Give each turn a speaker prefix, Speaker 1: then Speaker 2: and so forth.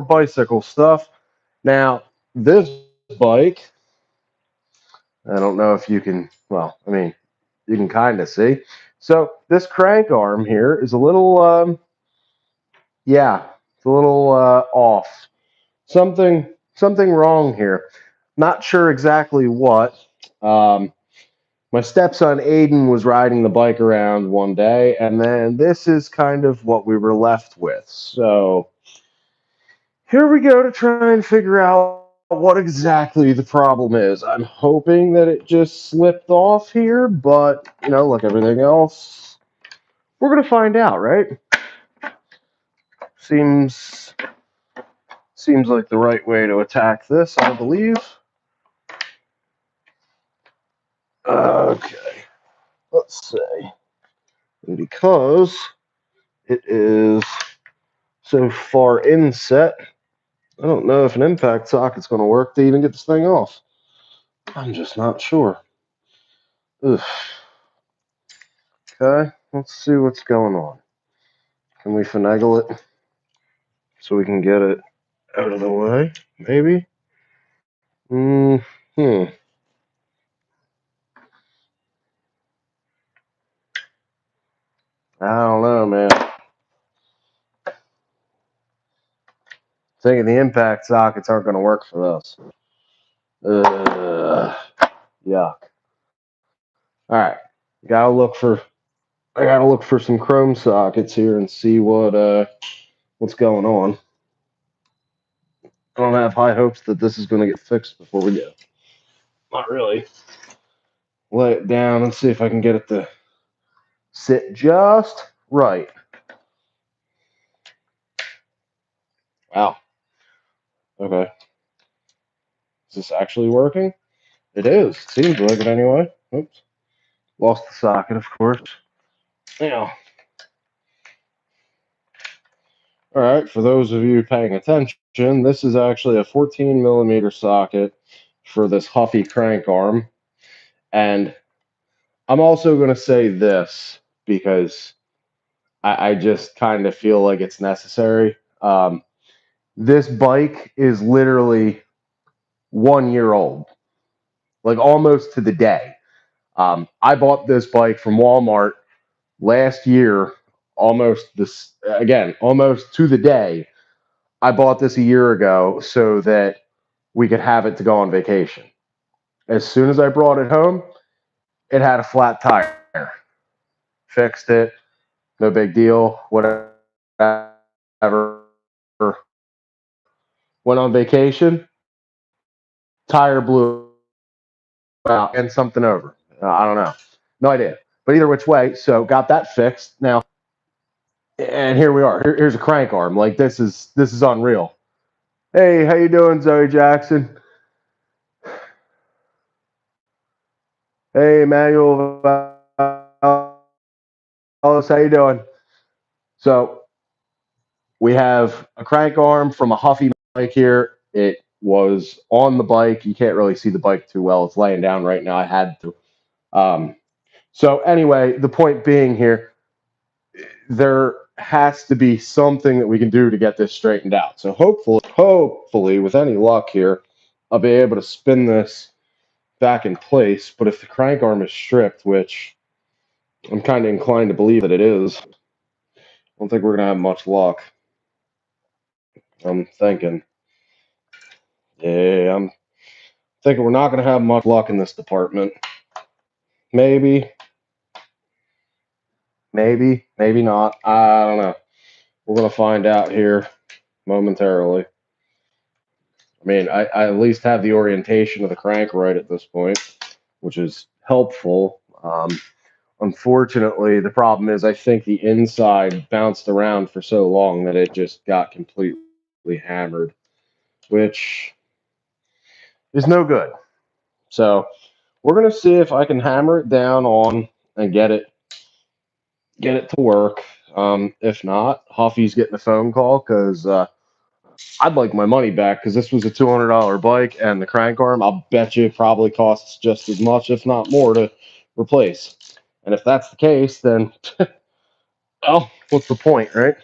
Speaker 1: bicycle stuff. Now, this bike, I don't know if you can, well, I mean, you can kind of see. So this crank arm here is a little, yeah, it's a little off. Something wrong here. Not sure exactly what. Um, my stepson Aiden was riding the bike around one day, and then this is kind of what we were left with. So here we go to try and figure out what exactly the problem is. I'm hoping that it just slipped off here, but, like everything else, we're going to find out, right? Seems like the right way to attack this, I believe. Okay, let's see. Because it is so far inset, I don't know if an impact socket's going to work to even get this thing off. I'm just not sure. Ugh. Okay, let's see what's going on. Can we finagle it so we can get it out of the way? Maybe? Hmm. I don't know, man. Thinking the impact sockets aren't going to work for this. Yuck. All right, I gotta look for some chrome sockets here and see what's going on. I don't have high hopes that this is going to get fixed before we go. Not really. Lay it down and see if I can get it to sit just right. Wow. Okay. Is this actually working? It is. Seems like it anyway. Oops. Lost the socket, of course. Yeah. All right. For those of you paying attention, this is actually a 14 millimeter socket for this Huffy crank arm. And I'm also going to say this because I just kind of feel like it's necessary. This bike is literally 1 year old, like almost to the day. I bought this bike from Walmart last year, almost to the day. I bought this a year ago so that we could have it to go on vacation. As soon as I brought it home, it had a flat tire. Fixed it, no big deal, whatever. Went on vacation, tire blew out and something over. I don't know. No idea. But either which way, so got that fixed. Now, and here we are. Here's a crank arm. Like this is unreal. Hey, how you doing, Zoe Jackson? Hey, Emmanuel Vallis, how you doing? So we have a crank arm from a Huffy bike here. It was on the bike. You can't really see the bike too well. It's laying down right now. I had to. So anyway, the point being here, there has to be something that we can do to get this straightened out. So hopefully, with any luck here, I'll be able to spin this back in place. But if the crank arm is stripped, which I'm kind of inclined to believe that it is, I don't think we're going to have much luck. I'm thinking. Yeah, I'm thinking we're not going to have much luck in this department. Maybe, maybe not. I don't know. We're going to find out here momentarily. I mean, I at least have the orientation of the crank right at this point, which is helpful. Unfortunately, the problem is I think the inside bounced around for so long that it just got completely hammered, which is no good. So we're going to see if I can hammer it down on and get it to work. If not, Huffy's getting a phone call because I'd like my money back because this was a $200 bike and the crank arm, I'll bet you, probably costs just as much, if not more, to replace. And if that's the case, then, well, what's the point, right?